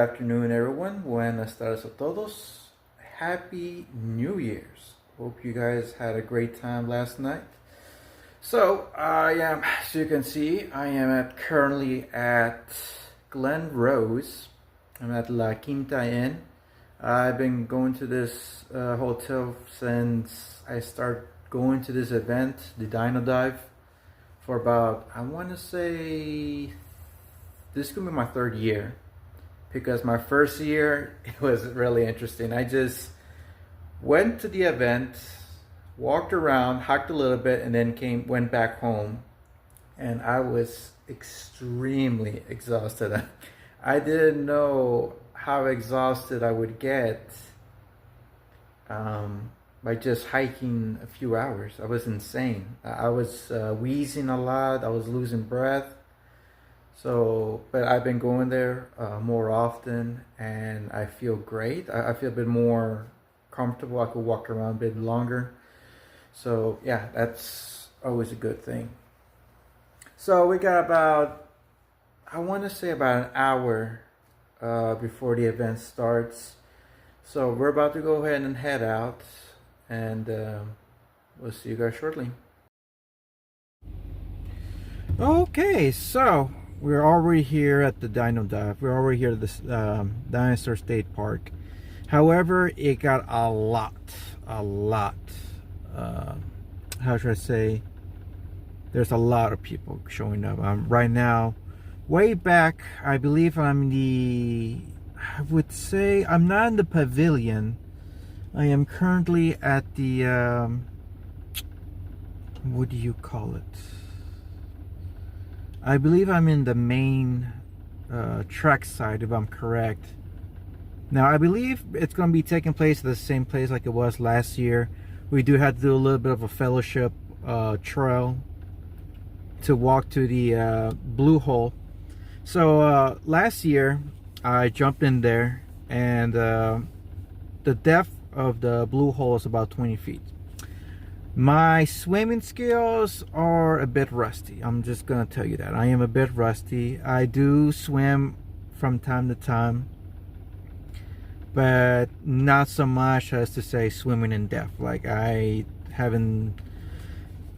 afternoon, everyone. Buenas tardes a todos. Happy New Year's. Hope you guys had a great time last night. So, as you can see, I am currently at Glen Rose. I'm at La Quinta Inn. I've been going to this hotel since I started going to this event, the Dino Dive, for about, I want to say, this is going to be my third year. Because my first year, it was really interesting. I just went to the event, walked around, hiked a little bit, and then went back home. And I was extremely exhausted. I didn't know how exhausted I would get by just hiking a few hours. I was insane. I was wheezing a lot. I was losing breath. So, but I've been going there more often, and I feel great. I feel a bit more comfortable. I could walk around a bit longer. So, yeah, that's always a good thing. So, we got about, I want to say about an hour before the event starts. So, we're about to go ahead and head out, and we'll see you guys shortly. Okay, so we're already here at the Dino Dive. We're already here at this Dinosaur State Park. However, it got a lot, how should I say, there's a lot of people showing up. Right now, way back, I believe I would say, I'm not in the pavilion. I am currently at the, what do you call it? I believe I'm in the main track side, if I'm correct. Now, I believe it's going to be taking place at the same place like it was last year. We do have to do a little bit of a fellowship trail to walk to the blue hole. So last year, I jumped in there, and the depth of the blue hole is about 20 feet. My swimming skills are a bit rusty. I'm just gonna tell you that. I am a bit rusty. I do swim from time to time, but not so much as to say swimming in depth. Like, I haven't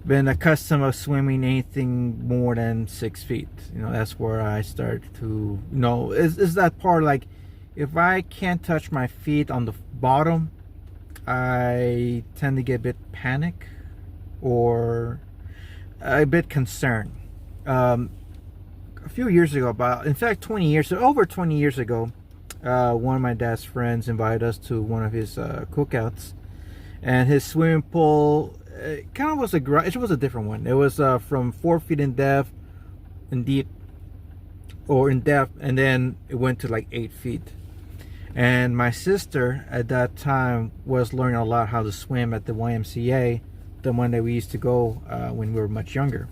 been accustomed of swimming anything more than 6 feet. You know, that's where I start to, is that part, like, if I can't touch my feet on the bottom, I tend to get a bit panic or a bit concerned. A few years ago, over 20 years ago, one of my dad's friends invited us to one of his cookouts, and his swimming pool kind of was it was a different one. It was from 4 feet in depth, and then it went to like 8 feet. And my sister at that time was learning a lot how to swim at the YMCA, the one that we used to go when we were much younger.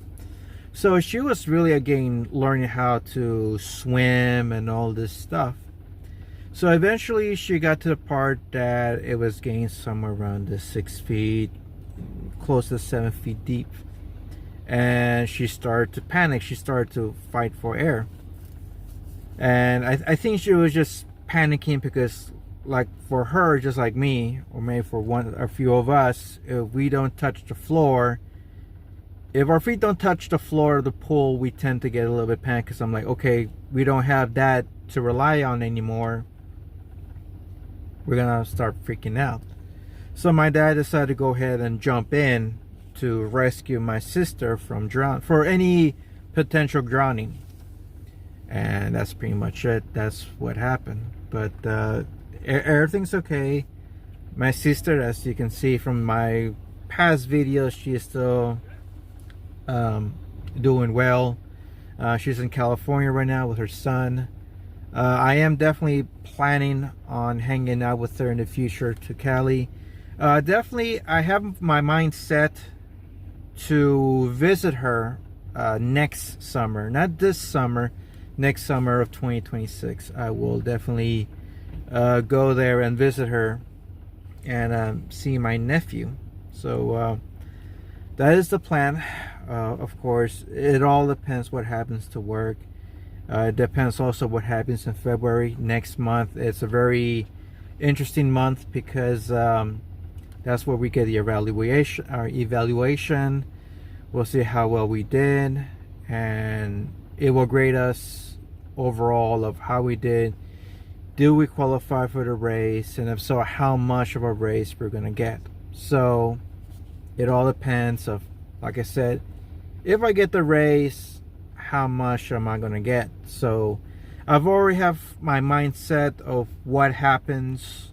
So she was really, again, learning how to swim and all this stuff. So eventually she got to the part that it was getting somewhere around the 6 feet, close to 7 feet deep. And she started to panic. She started to fight for air. And I think she was just panicking because, like, for her, just like me, or maybe for a few of us, if we don't touch the floor, if our feet don't touch the floor of the pool, we tend to get a little bit panicked, because I'm like, okay, we don't have that to rely on anymore. We're gonna start freaking out. So my dad decided to go ahead and jump in to rescue my sister from any potential drowning. And that's pretty much it. That's what happened. But everything's okay. My sister, as you can see from my past videos, she is still doing well. She's in California right now with her son. I am definitely planning on hanging out with her in the future to Cali. Definitely, I have my mind set to visit her next summer. Not this summer. Next summer of 2026, I will definitely go there and visit her and see my nephew. So that is the plan. Of course, it all depends what happens to work. It depends also what happens in February. Next month, it's a very interesting month because that's where we get the evaluation. Our evaluation. We'll see how well we did, and it will grade us overall of how we did. Do we qualify for the race, and if so, how much of a race we're gonna get. So it all depends of, like I said, if I get the race, how much am I gonna get? So I've already have my mindset of what happens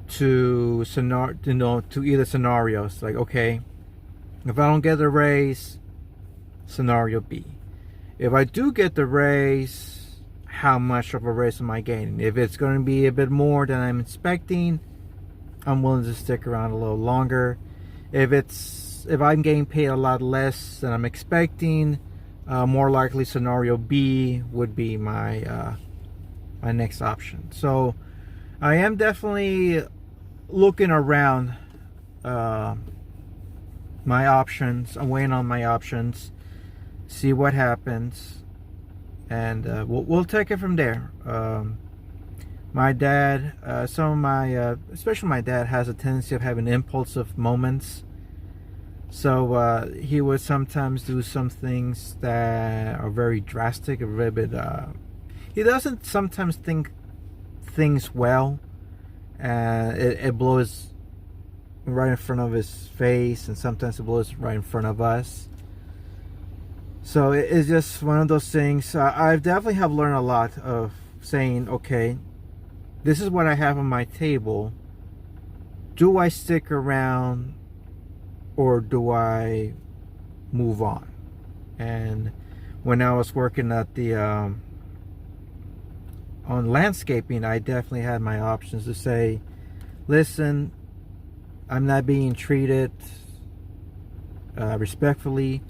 to to either scenarios. Like, okay, if I don't get the race, scenario B. If I do get the race, how much of a race am I getting? If it's going to be a bit more than I'm expecting, I'm willing to stick around a little longer. If I'm getting paid a lot less than I'm expecting, more likely scenario B would be my my next option. So I am definitely looking around my options. I'm weighing on my options, see what happens, and we'll take it from there. My dad, some of my, especially my dad, has a tendency of having impulsive moments. So he would sometimes do some things that are very drastic, a little bit. He doesn't sometimes think things well, and it blows right in front of his face, and sometimes it blows right in front of us. So it's just one of those things. I definitely have learned a lot of saying, okay, this is what I have on my table. Do I stick around or do I move on? And when I was working at the on landscaping, I definitely had my options to say, listen, I'm not being treated respectfully.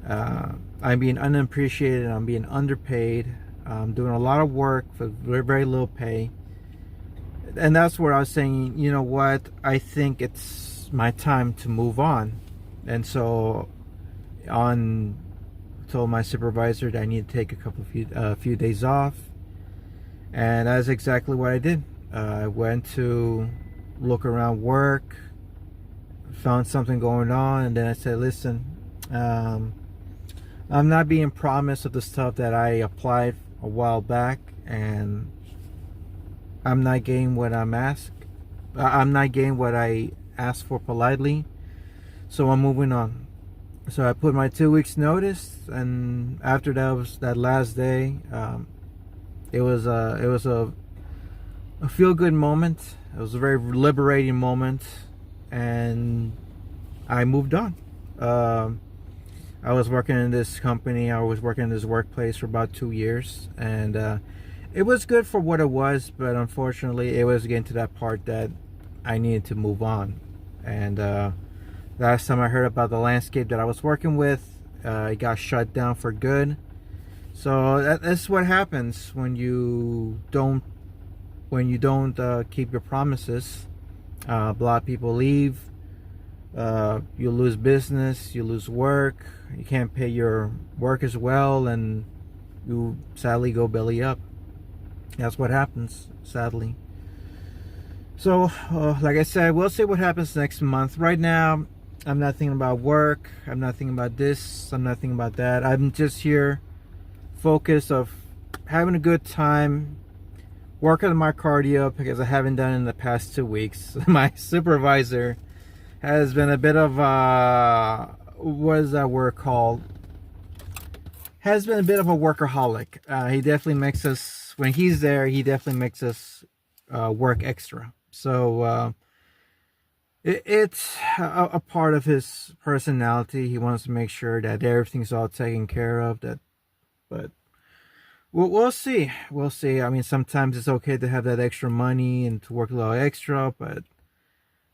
I'm being unappreciated. I'm being underpaid. I'm doing a lot of work for very, very little pay. And that's where I was saying, you know what? I think it's my time to move on. And so told my supervisor that I need to take a few days off. And that's exactly what I did. I went to look around work, found something going on, and then I said, listen, I'm not being promised of the stuff that I applied a while back, and I'm not getting what I'm asked. I'm not getting what I asked for politely, so I'm moving on. So I put my 2 weeks notice, and after that last day, it was a feel good moment. It was a very liberating moment, and I moved on. I was working in this company. I was working in this workplace for about 2 years, and it was good for what it was, but unfortunately, it was getting to that part that I needed to move on. And last time I heard about the landscape that I was working with, it got shut down for good. So that's what happens when you don't keep your promises. A lot of people leave. You lose business, you lose work, you can't pay your workers well, and you sadly go belly up. That's what happens, sadly. So like I said, we'll see what happens next month. Right now, I'm not thinking about work, I'm not thinking about this, I'm not thinking about that. I'm just here focused of having a good time, working on my cardio, because I haven't done it in the past 2 weeks. My supervisor has been a bit of what is that word called? Has been a bit of a workaholic. He definitely makes us, when he's there, he definitely makes us work extra. So it's a part of his personality. He wants to make sure that everything's all taken care of. But we'll see. We'll see. I mean, sometimes it's okay to have that extra money and to work a little extra, but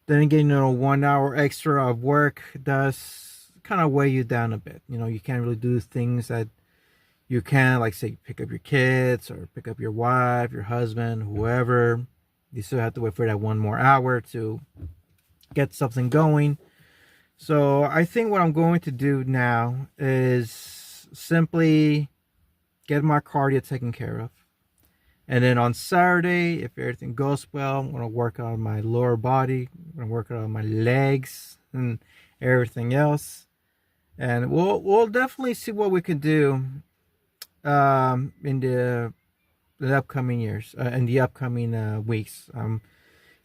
then again, 1 hour extra of work does kind of weigh you down a bit. You can't really do things that you can, like say pick up your kids or pick up your wife, your husband, whoever. You still have to wait for that 1 more hour to get something going. So I think what I'm going to do now is simply get my cardio taken care of. And then on Saturday, if everything goes well, I'm going to work on my lower body. I'm going to work on my legs and everything else. And we'll definitely see what we can do in the upcoming years, in the upcoming weeks. I'm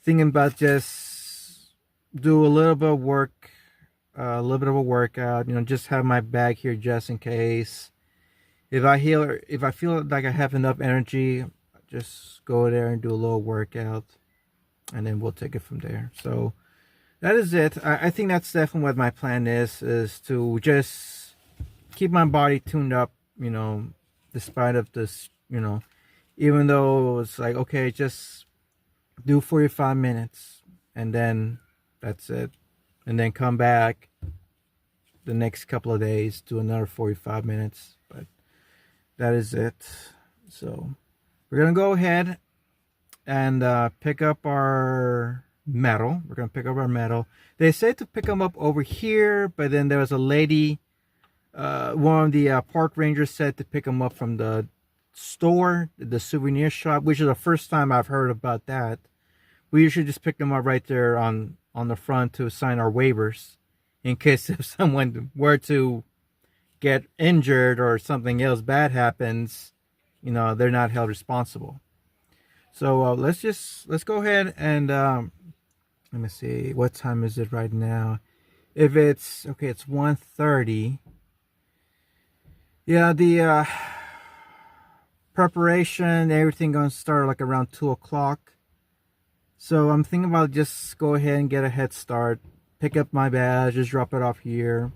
thinking about just do a little bit of work, a little bit of a workout. Just have my bag here just in case. If I feel like I have enough energy, just go there and do a little workout, and then we'll take it from there. So that is it. I think that's definitely what my plan is to just keep my body tuned up, despite of this, even though it's like, okay, just do 45 minutes and then that's it. And then come back the next couple of days, do another 45 minutes. But that is it. So we're going to go ahead and pick up our metal. We're going to pick up our metal. They said to pick them up over here, but then there was a lady, one of the park rangers said to pick them up from the store, the souvenir shop, which is the first time I've heard about that. We usually just pick them up right there on the front to sign our waivers in case if someone were to get injured or something else bad happens, they're not held responsible. So let's go ahead and let me see, what time is it right now? If it's okay, it's 1:30. Yeah, the preparation, everything gonna start like around 2 o'clock. So I'm thinking about just go ahead and get a head start, pick up my badge, just drop it off here,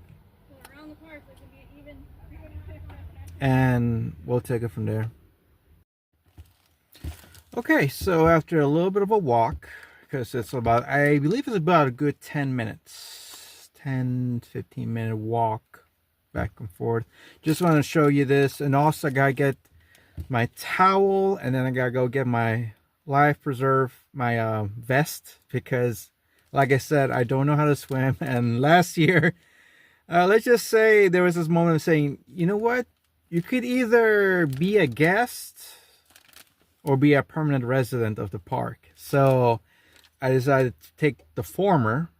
around the park, so it can be even. And we'll take it from there. Okay, so after a little bit of a walk, because it's about, I believe it's about a good 10 minutes, 10-15 minute walk back and forth. Just want to show you this. And also I gotta get my towel, and then I gotta go get my life preserve, my vest, because like I said, I don't know how to swim. And last year, let's just say there was this moment of saying, you know what, you could either be a guest or be a permanent resident of the park. So I decided to take the former.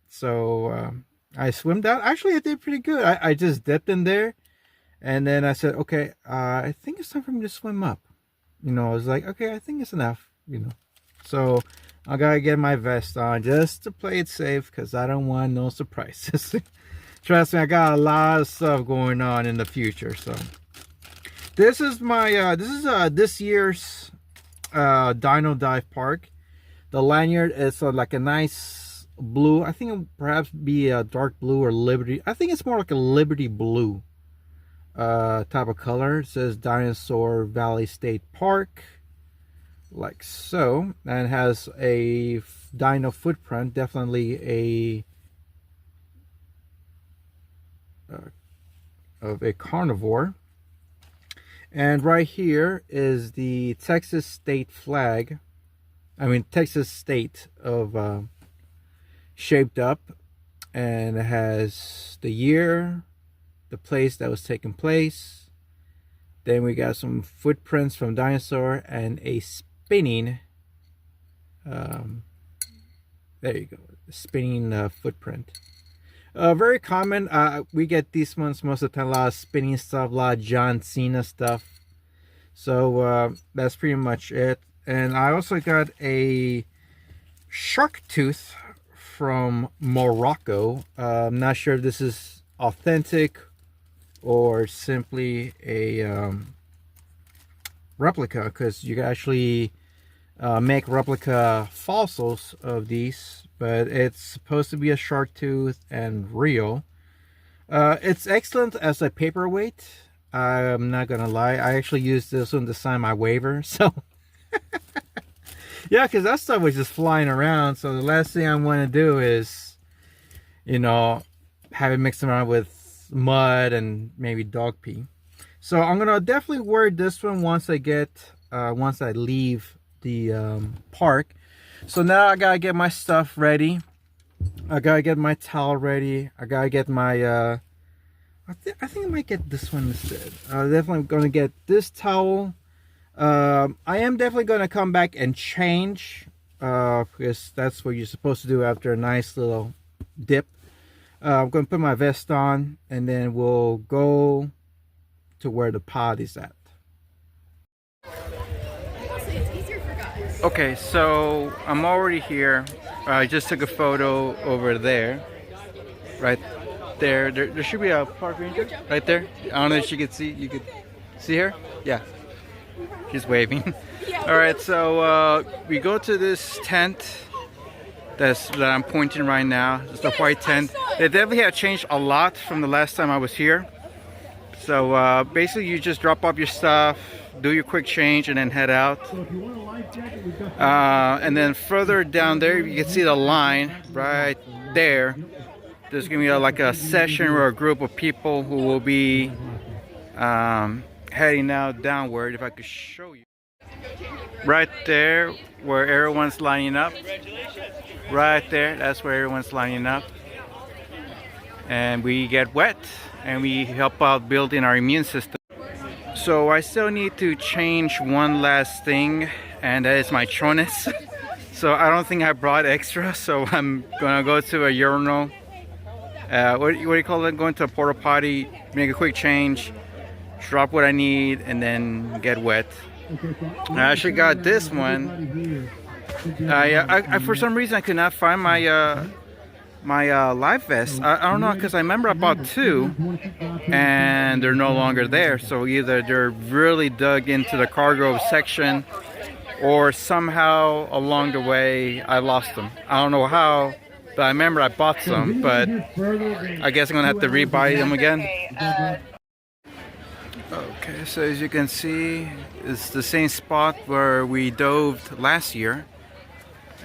So I swam down. Actually, I did pretty good. I just dipped in there, and then I said, okay, I think it's time for me to swim up. I was like, okay, I think it's enough. So I gotta get my vest on just to play it safe, because I don't want no surprises. Trust me, I got a lot of stuff going on in the future. So this is my this year's Dino Dive Park. The lanyard is like a nice blue. I think it would perhaps be a dark blue or Liberty. I think it's more like a Liberty blue type of color. It says Dinosaur Valley State Park, like so, and it has a dino footprint. Definitely of a carnivore. And right here is the Texas state flag. I mean, Texas state of shaped up, and it has the year, the place that was taking place. Then we got some footprints from dinosaur and a spinning. There you go, spinning footprint. Very common. We get these ones most of the time. A lot of spinning stuff, a lot of John Cena stuff. So that's pretty much it. And I also got a shark tooth from Morocco. I'm not sure if this is authentic or simply a replica, because you can actually make replica fossils of these, but it's supposed to be a shark tooth and real. It's excellent as a paperweight. I'm not gonna lie, I actually used this one to sign my waiver. So yeah, because that stuff was just flying around. So the last thing I want to do is, have it mixed around with mud and maybe dog pee. So I'm gonna definitely wear this one once I leave the park. So now I gotta get my stuff ready. I gotta get my towel ready. I gotta get my I think I might get this one instead. Definitely going to get this towel. I am definitely going to come back and change, because that's what you're supposed to do after a nice little dip. I'm going to put my vest on, and then we'll go to where the pod is at. Okay, so I'm already here. I just took a photo over there. Right there. There should be a park ranger right there. I don't know if you could see. You could see her? Yeah. She's waving. Alright, so we go to this tent that I'm pointing right now. It's the white tent. They definitely have changed a lot from the last time I was here. So basically you just drop off your stuff, do your quick change, and then head out. And then further down there you can see the line right there. There's gonna be like a session or a group of people who will be heading out downward. If I could show you. Right there where everyone's lining up. Right there, that's where everyone's lining up. And we get wet and we help out building our immune system. So I still need to change one last thing, and that is my chones. So I don't think I brought extra, so I'm gonna go to a urinal. What do you call it? Going to a porta potty, make a quick change, drop what I need, and then get wet. I actually got this one. I for some reason I could not find my my life vest. I don't know, because I remember I bought two and they're no longer there. So either they're really dug into the cargo section, or somehow along the way I lost them. I don't know how, but I remember I bought some, but I guess I'm gonna have to rebuy them again. Okay, so as you can see, it's the same spot where we dove last year.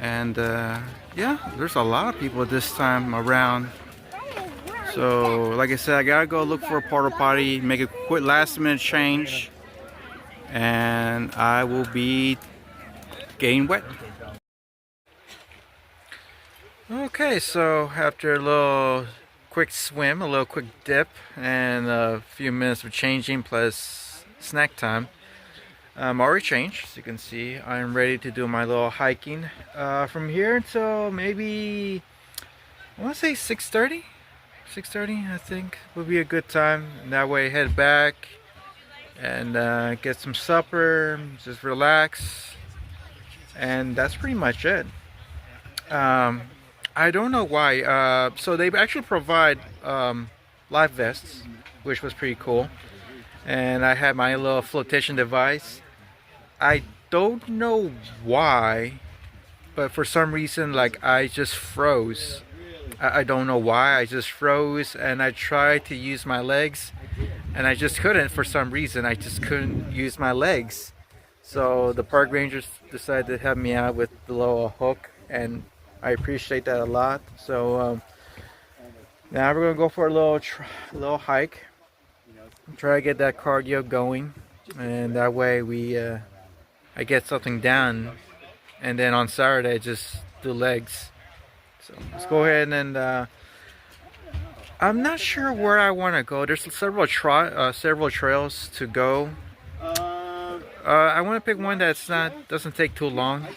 And yeah, there's a lot of people this time around. So like I said, I gotta go look for a porta potty, make a quick last minute change, and I will be getting wet. Okay, so after a little quick swim, a little quick dip, and a few minutes of changing plus snack time, I'm already changed. As you can see, I'm ready to do my little hiking from here until maybe, I want to say 6:30. 6:30 I think would be a good time, and that way head back and get some supper, just relax, and that's pretty much it. I don't know why. So they actually provide life vests, which was pretty cool. And I had my little flotation device. I don't know why, but for some reason, like, I just froze. I don't know why. I just froze, and I tried to use my legs, and I just couldn't. For some reason, I just couldn't use my legs. So the park rangers decided to help me out with the little hook, and I appreciate that a lot. So now we're gonna go for a little hike, try to get that cardio going, and that way we I get something done, and then on Saturday just do legs. So let's go ahead and I'm not sure where I want to go. There's several trails to go. I want to pick one that's doesn't take too long.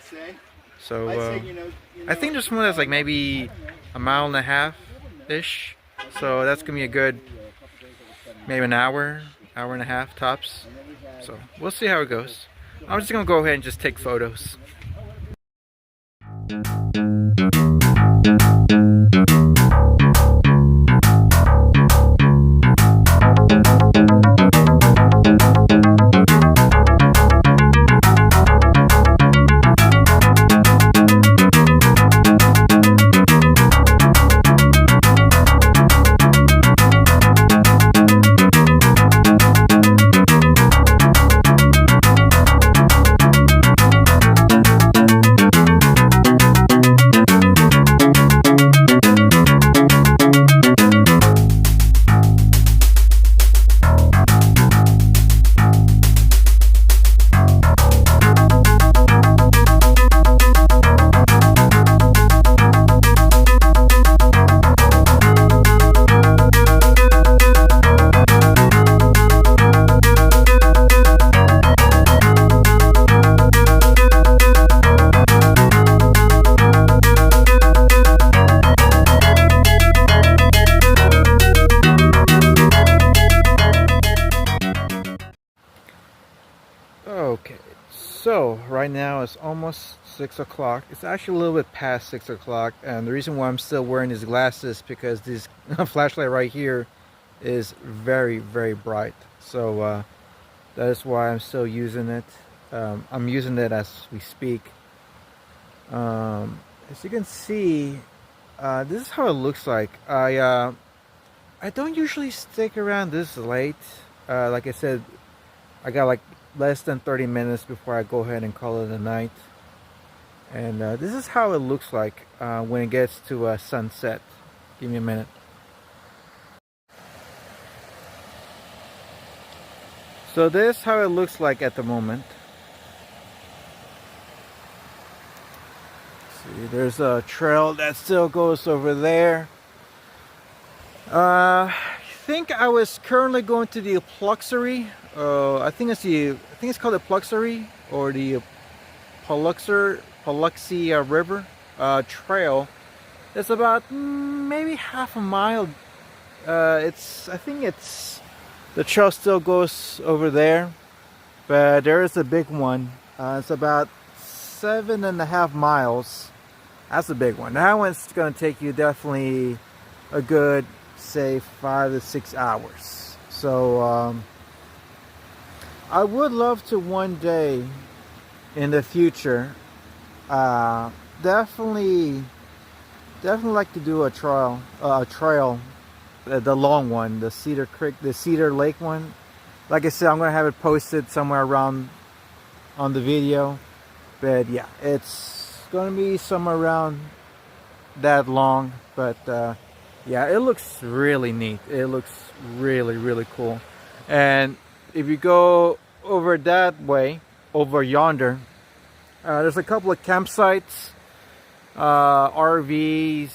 So I think there's one that's like maybe a mile and a half ish. So that's gonna be a good maybe an hour and a half tops. So we'll see how it goes. I'm just gonna go ahead and just take photos. So right now it's almost 6 o'clock. It's actually a little bit past 6 o'clock, and the reason why I'm still wearing these glasses because this flashlight right here is very, very bright. So that is why I'm still using it. I'm using it as we speak. As you can see, this is how it looks like. I don't usually stick around this late. Like I said, I got like less than 30 minutes before I go ahead and call it a night. And this is how it looks like when it gets to sunset. Give me a minute. So this is how it looks like at the moment. See, there's a trail that still goes over there. I think I was currently going to the Pluxury. I think it's called the Pluxury or the Paluxy River trail. It's about maybe half a mile. I think the trail still goes over there, but there is a big one. It's about 7.5 miles. That's a big one. That one's going to take you definitely a good, say, 5 to 6 hours. So I would love to one day in the future definitely like to do a trail, the long one, the Cedar Creek, the Cedar Lake one. Like I said, I'm gonna have it posted somewhere around on the video, but yeah, it's gonna be somewhere around that long. But yeah, it looks really neat. It looks really, really cool. And if you go over that way, over yonder, there's a couple of campsites, RVs,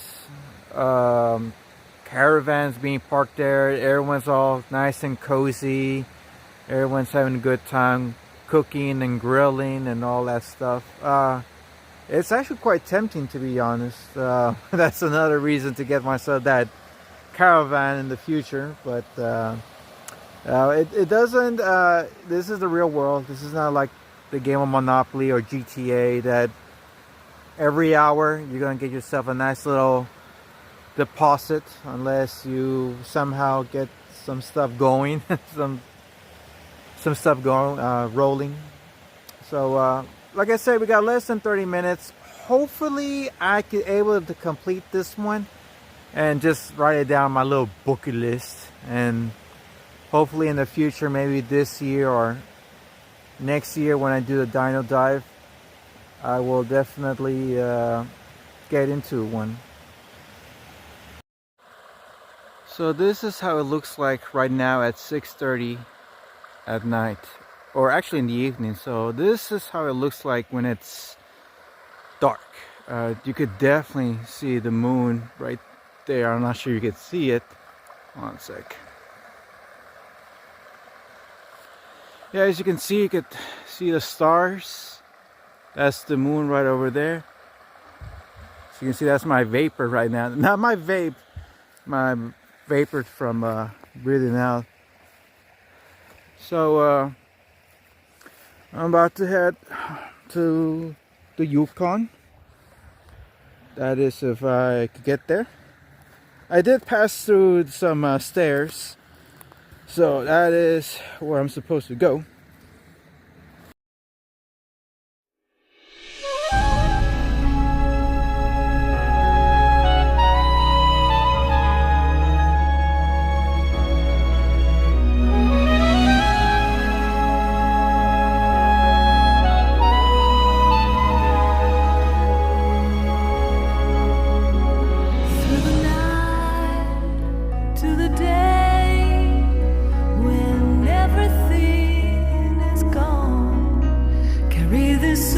caravans being parked there. Everyone's all nice and cozy. Everyone's having a good time cooking and grilling and all that stuff. It's actually quite tempting, to be honest. That's another reason to get myself that caravan in the future. But it doesn't, this is the real world. This is not like the game of Monopoly or GTA that every hour you're gonna get yourself a nice little deposit, unless you somehow get some stuff going, some stuff going, rolling. So like I said, we got less than 30 minutes. Hopefully I could able to complete this one and just write it down on my little bucket list, and hopefully in the future, maybe this year or next year when I do the Dino dive, I will definitely get into one. So this is how it looks like right now at 6:30 at night, or actually in the evening. So this is how it looks like when it's dark. You could definitely see the moon right there. I'm not sure you could see it. One sec. Yeah, as you can see, you could see the stars. That's the moon right over there. So you can see that's my vapor right now. Not my vape, my vapor from breathing out. So I'm about to head to the Yukon. That is if I could get there. I did pass through some stairs, so that is where I'm supposed to go. This